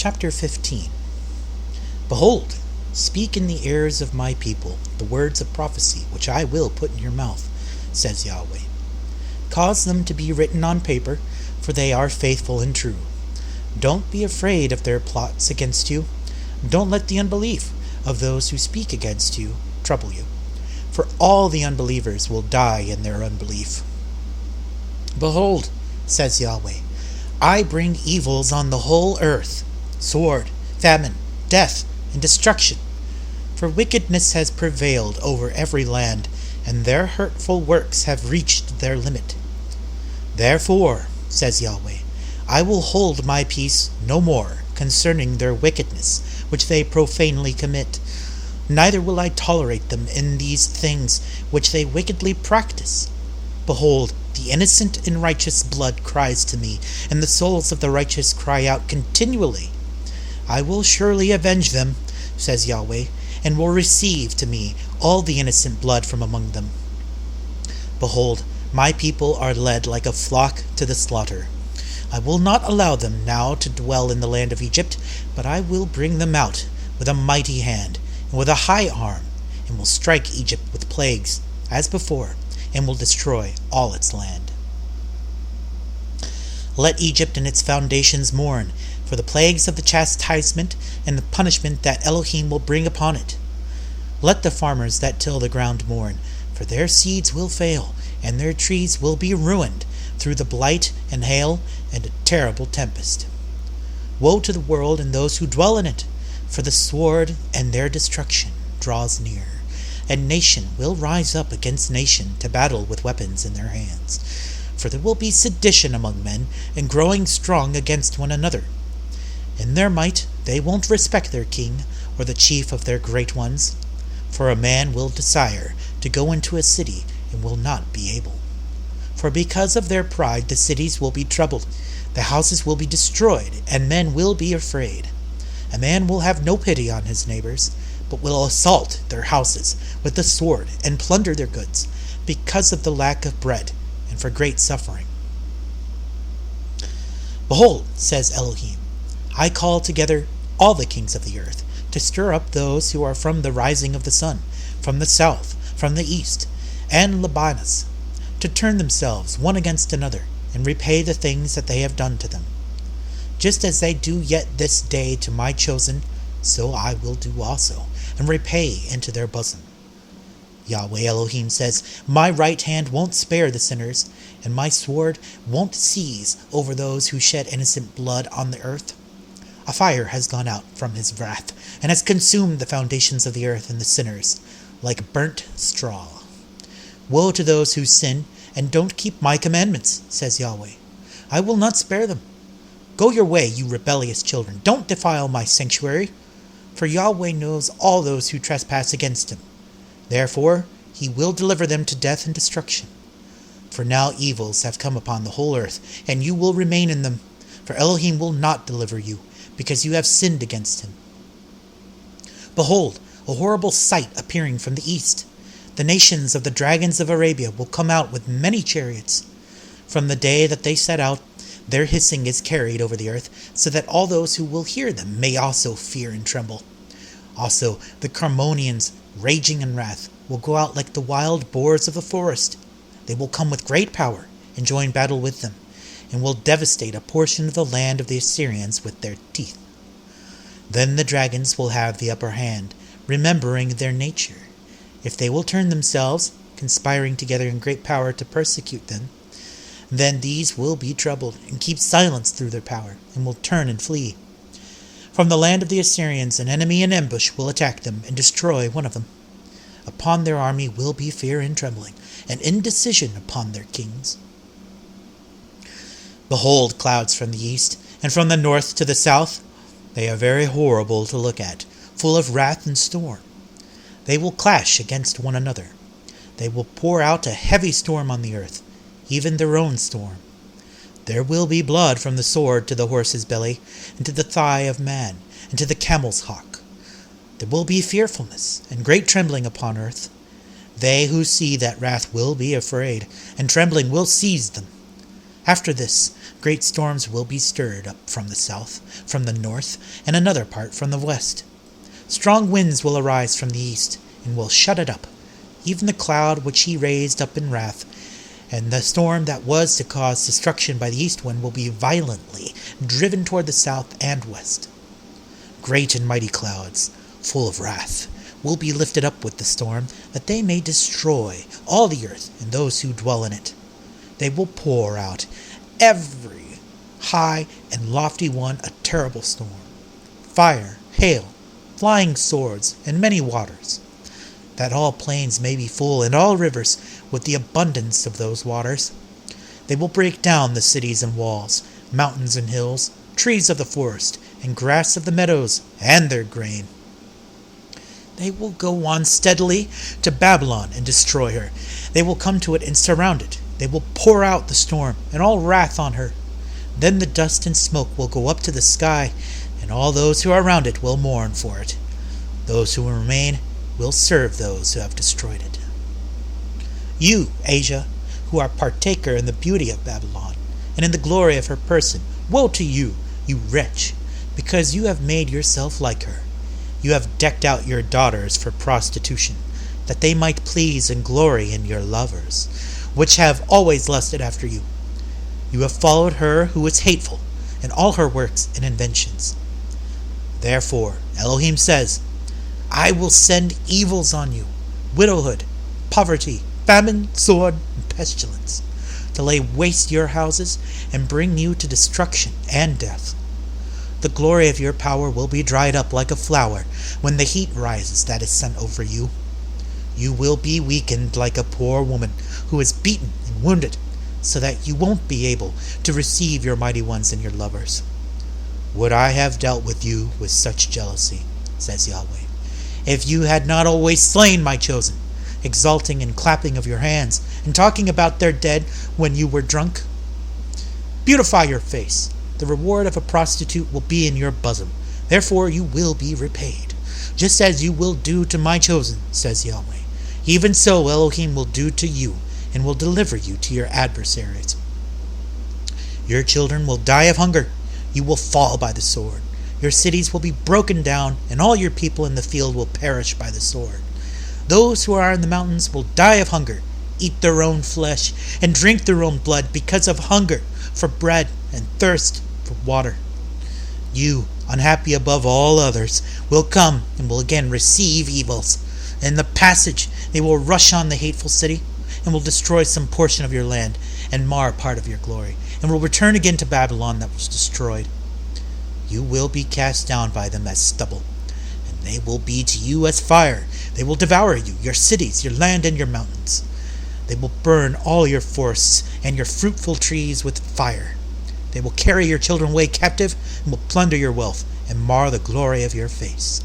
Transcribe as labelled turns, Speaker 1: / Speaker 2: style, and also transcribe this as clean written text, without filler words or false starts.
Speaker 1: Chapter 15. Behold, speak in the ears of my people the words of prophecy which I will put in your mouth, says Yahweh. Cause them to be written on paper, for they are faithful and true. Don't be afraid of their plots against you. Don't let the unbelief of those who speak against you trouble you, for all the unbelievers will die in their unbelief. Behold, says Yahweh, I bring evils on the whole earth, sword, famine, death, and destruction. For wickedness has prevailed over every land, and their hurtful works have reached their limit. Therefore, says Yahweh, I will hold my peace no more concerning their wickedness, which they profanely commit. Neither will I tolerate them in these things which they wickedly practice. Behold, the innocent and righteous blood cries to me, and the souls of the righteous cry out continually. I will surely avenge them, says Yahweh, and will receive to me all the innocent blood from among them. Behold, my people are led like a flock to the slaughter. I will not allow them now to dwell in the land of Egypt, but I will bring them out with a mighty hand and with a high arm, and will strike Egypt with plagues, as before, and will destroy all its land. Let Egypt and its foundations mourn for the plagues of the chastisement and the punishment that Elohim will bring upon it. Let the farmers that till the ground mourn, for their seeds will fail, and their trees will be ruined through the blight and hail and a terrible tempest. Woe to the world and those who dwell in it, for the sword and their destruction draws near, and nation will rise up against nation to battle with weapons in their hands. For there will be sedition among men, and growing strong against one another. In their might they won't respect their king, or the chief of their great ones. For a man will desire to go into a city, and will not be able. For because of their pride the cities will be troubled, the houses will be destroyed, and men will be afraid. A man will have no pity on his neighbors, but will assault their houses with the sword, and plunder their goods, because of the lack of bread, and for great suffering. Behold, says Elohim, I call together all the kings of the earth, to stir up those who are from the rising of the sun, from the south, from the east, and Libanus, to turn themselves one against another, and repay the things that they have done to them. Just as they do yet this day to my chosen, so I will do also, and repay into their bosom. Yahweh Elohim says, my right hand won't spare the sinners, and my sword won't seize over those who shed innocent blood on the earth. A fire has gone out from his wrath, and has consumed the foundations of the earth and the sinners, like burnt straw. Woe to those who sin, and don't keep my commandments, says Yahweh. I will not spare them. Go your way, you rebellious children. Don't defile my sanctuary. For Yahweh knows all those who trespass against him. Therefore, he will deliver them to death and destruction. For now evils have come upon the whole earth, and you will remain in them. For Elohim will not deliver you, because you have sinned against him. Behold, a horrible sight appearing from the east. The nations of the dragons of Arabia will come out with many chariots. From the day that they set out, their hissing is carried over the earth, so that all those who will hear them may also fear and tremble. Also, the Carmonians, raging in wrath, will go out like the wild boars of the forest. They will come with great power, and join battle with them, and will devastate a portion of the land of the Assyrians with their teeth. Then the dragons will have the upper hand, remembering their nature. If they will turn themselves, conspiring together in great power to persecute them, then these will be troubled, and keep silence through their power, and will turn and flee. From the land of the Assyrians an enemy in ambush will attack them, and destroy one of them. Upon their army will be fear and trembling, and indecision upon their kings. Behold clouds from the east, and from the north to the south. They are very horrible to look at, full of wrath and storm. They will clash against one another. They will pour out a heavy storm on the earth, even their own storm. There will be blood from the sword to the horse's belly, and to the thigh of man, and to the camel's hock. There will be fearfulness and great trembling upon earth. They who see that wrath will be afraid, and trembling will seize them. After this, great storms will be stirred up from the south, from the north, and another part from the west. Strong winds will arise from the east, and will shut it up, even the cloud which he raised up in wrath, and the storm that was to cause destruction by the east wind will be violently driven toward the south and west. Great and mighty clouds, full of wrath, will be lifted up with the storm, that they may destroy all the earth and those who dwell in it. They will pour out every high and lofty one a terrible storm, fire, hail, flying swords, and many waters, that all plains may be full, and all rivers with the abundance of those waters. They will break down the cities and walls, mountains and hills, trees of the forest, and grass of the meadows, and their grain. They will go on steadily to Babylon and destroy her. They will come to it and surround it. They will pour out the storm and all wrath on her. Then the dust and smoke will go up to the sky, and all those who are around it will mourn for it. Those who remain will serve those who have destroyed it. You, Asia, who are partaker in the beauty of Babylon, and in the glory of her person, woe to you, you wretch, because you have made yourself like her. You have decked out your daughters for prostitution, that they might please and glory in your lovers, which have always lusted after you. You have followed her who is hateful, in all her works and inventions. Therefore, Elohim says, I will send evils on you, widowhood, poverty, famine, sword, and pestilence, to lay waste your houses and bring you to destruction and death. The glory of your power will be dried up like a flower when the heat rises that is sent over you. You will be weakened like a poor woman who is beaten and wounded, so that you won't be able to receive your mighty ones and your lovers. Would I have dealt with you with such jealousy, says Yahweh, if you had not always slain my chosen, exulting and clapping of your hands, and talking about their dead when you were drunk? Beautify your face. The reward of a prostitute will be in your bosom. Therefore you will be repaid, just as you will do to my chosen, says Yahweh. Even so Elohim will do to you, and will deliver you to your adversaries. Your children will die of hunger. You will fall by the sword. Your cities will be broken down, and all your people in the field will perish by the sword. Those who are in the mountains will die of hunger, eat their own flesh, and drink their own blood because of hunger for bread and thirst for water. You, unhappy above all others, will come and will again receive evils. In the passage they will rush on the hateful city, and will destroy some portion of your land, and mar part of your glory, and will return again to Babylon that was destroyed. You will be cast down by them as stubble, and they will be to you as fire. They will devour you, your cities, your land, and your mountains. They will burn all your forests and your fruitful trees with fire. They will carry your children away captive, and will plunder your wealth, and mar the glory of your face.